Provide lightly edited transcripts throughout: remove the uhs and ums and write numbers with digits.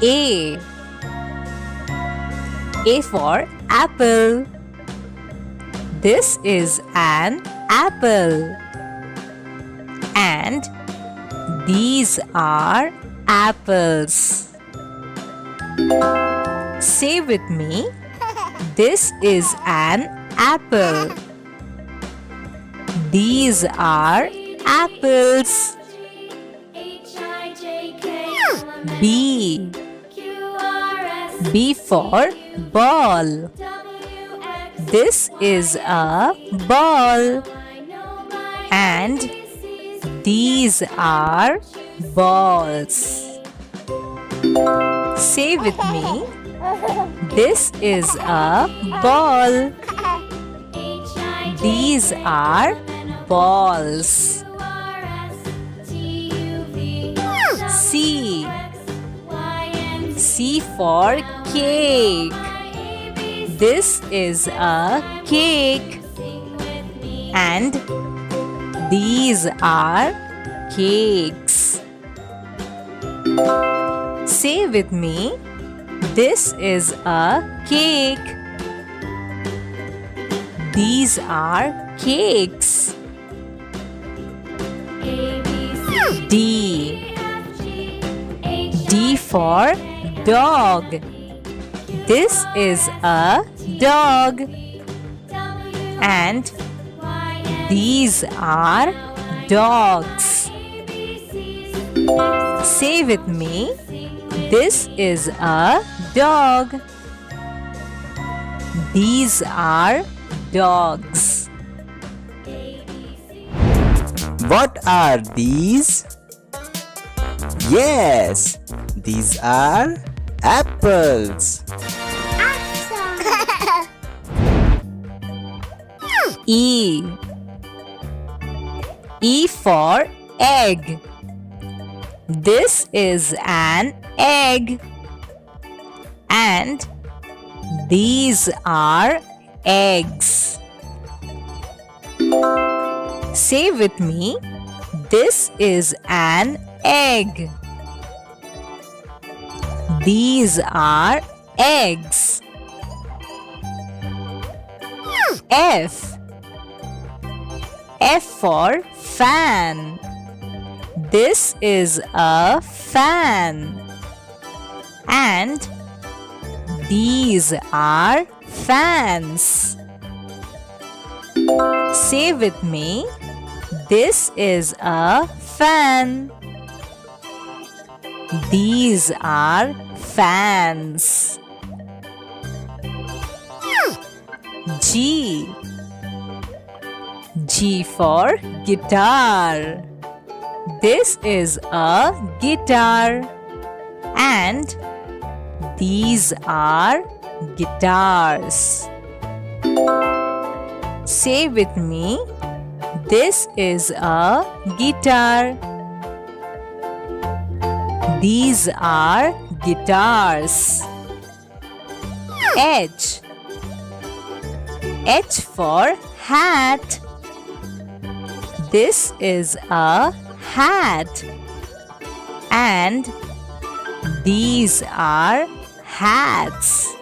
A. A for apple. This is an apple. And these are apples. Say with me, this is an apple. These are apples. B. B for ball. This is a ball. And these are balls. Say with me, this is a ball. These are balls. C. C for cake. This is a cake. And these are cakes. Say with me, this is a cake. These are cakes. D. D for dog. This is a dog. And these are dogs. Say with me, this is a dog. These are dogs. What are these? Yes, these are apples. E. E for egg. This is an egg. And these are eggs. Say with me, this is an egg. These are eggs. F. F for fan. This is a fan. And these are fans. Say with me, this is a fan. These are fans. G. G for guitar. This is a guitar. And these are guitars. Say with me, this is a guitar. These are guitars. H. H for hat. This is a hat. And these are hats.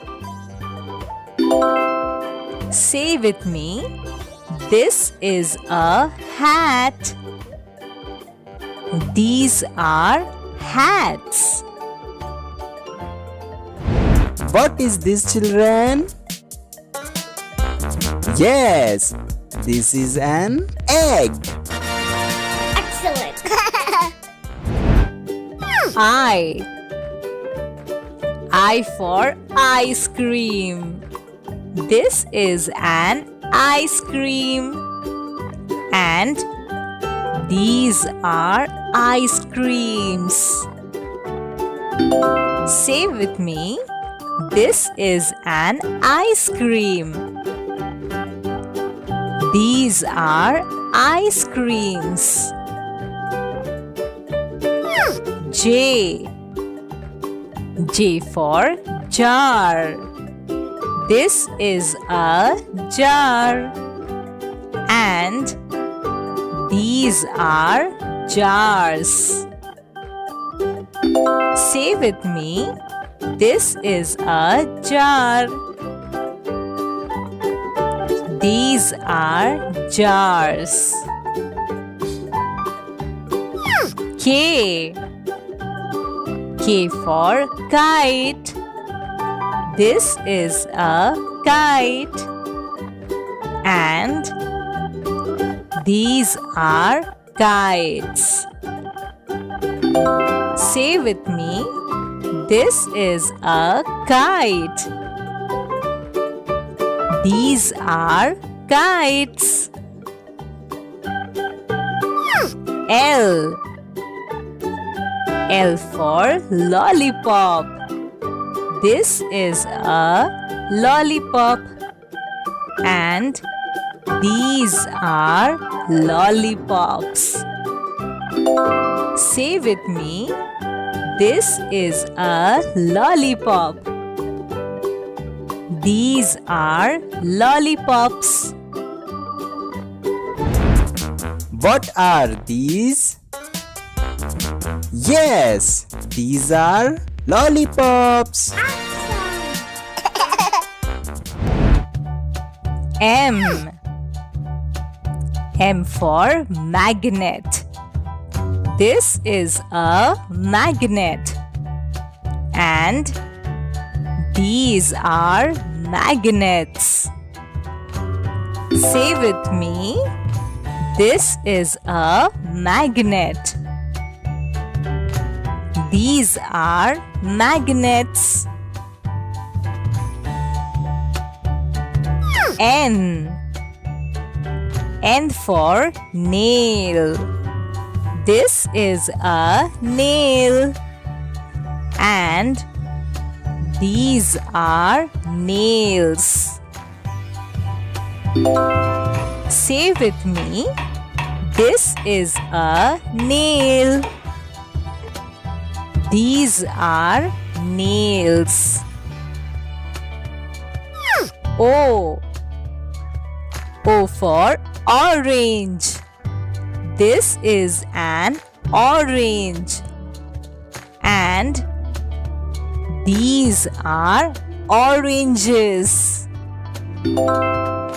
Say with me, this is a hat. These are hats. What is this, children? Yes, this is an egg. Excellent. I. I for ice cream. This is an ice cream. And these are ice creams. Say with me, this is an ice cream. These are ice creams. J. J for jar. This is a jar. And these are jars. Say with me, this is a jar. These are jars. K. K for kite. This is a kite. And these are kites. Say with me, this is a kite. These are kites. L. L for lollipop. This is a lollipop. And these are lollipops. Say with me, this is a lollipop. These are lollipops. What are these? Yes, these are lollipops. M. M for magnet. This is a magnet. And these are magnets. Say with me, this is a magnet. These are magnets. N. N for nail. This is a nail. And these are nails. Say with me, this is a nail. These are nails. O. O for orange. This is an orange. And these are oranges.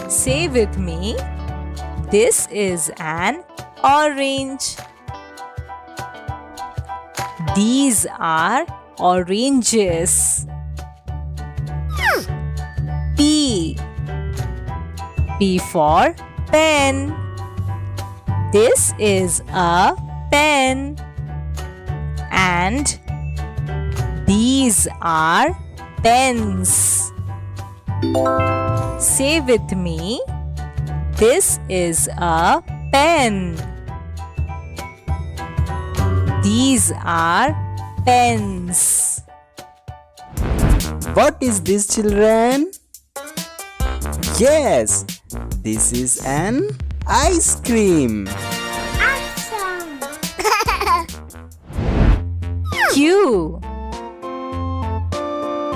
Say with me, this is an orange. These are oranges. P. P for pen. This is a pen. And these are pens. Say with me, this is a pen. These are pens. What is this, children? Yes, this is an ice cream. Q.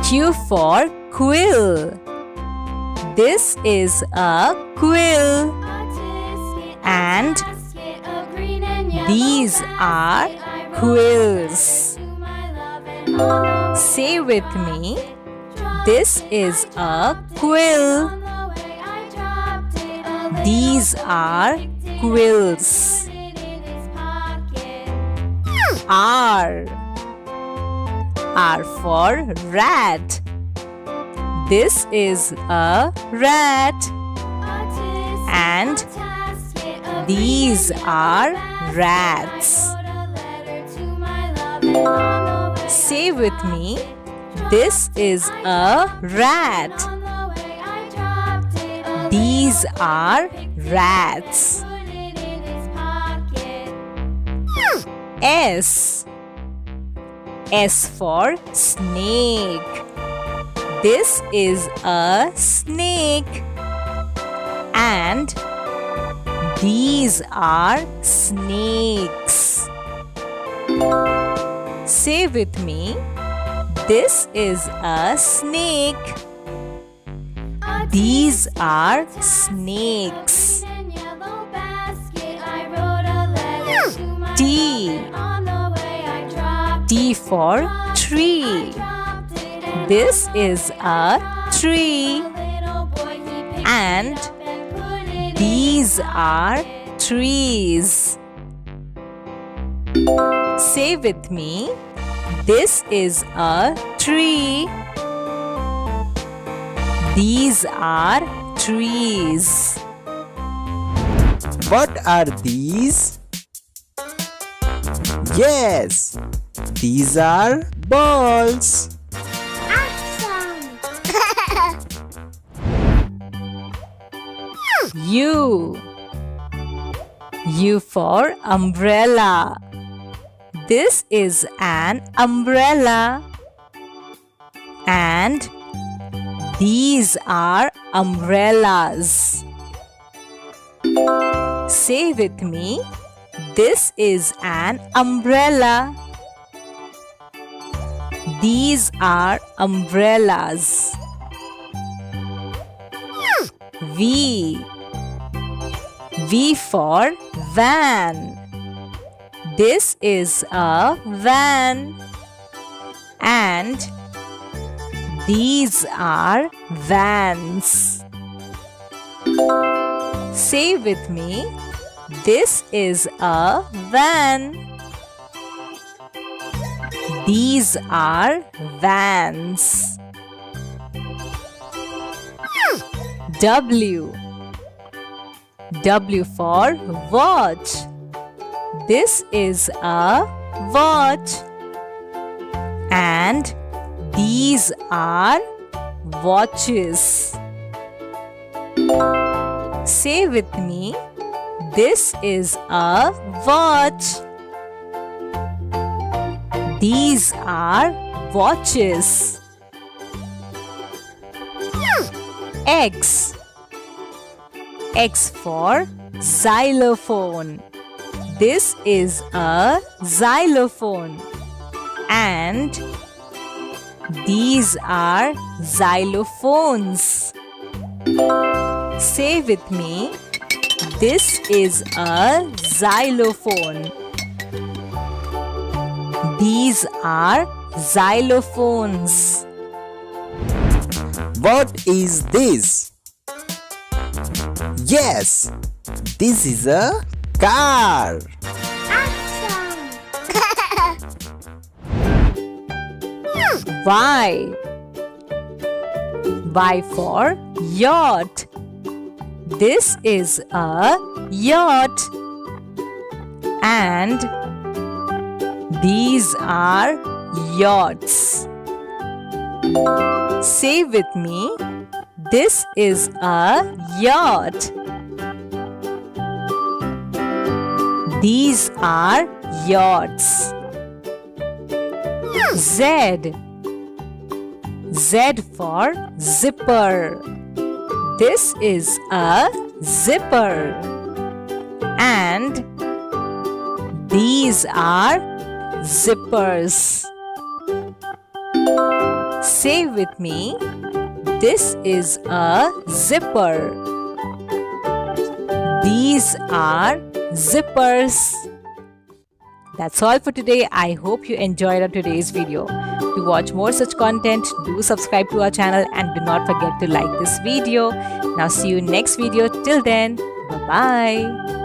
Q for quill. This is a quill. And these are quills. Say with me, this is a quill. These are quills. R. R for rat. This is a rat. And these are rats. Say with me, this is a rat. These are rats. S. S for snake. This is a snake. And these are snakes. Say with me, this is a snake. These are snakes. T. for tree. This is a tree. And these are trees. Say with me, this is a tree. These are trees. What are these? Yes, these are balls. U. U for umbrella. This is an umbrella. And these are umbrellas. Say with me, this is an umbrella. These are umbrellas. V. V for van. This is a van. And these are vans. Say with me, this is a van. These are vans. W. W for watch. This is a watch. And these are watches. Say with me, this is a watch. These are watches. X. X for xylophone. This is a xylophone. And these are xylophones. Say with me, this is a xylophone. These are xylophones. What is this? Yes, this is a car. Y. Y for yacht. This is a yacht. And these are yachts. Say with me, this is a yacht. These are yachts. Z. Z for zipper. This is a zipper. And these are zippers. Say with me, this is a zipper. These are zippers. That's all for today. I hope you enjoyed our today's video. To watch more such content, do subscribe to our channel and do not forget to like this video. Now see you next video. Till then, bye-bye.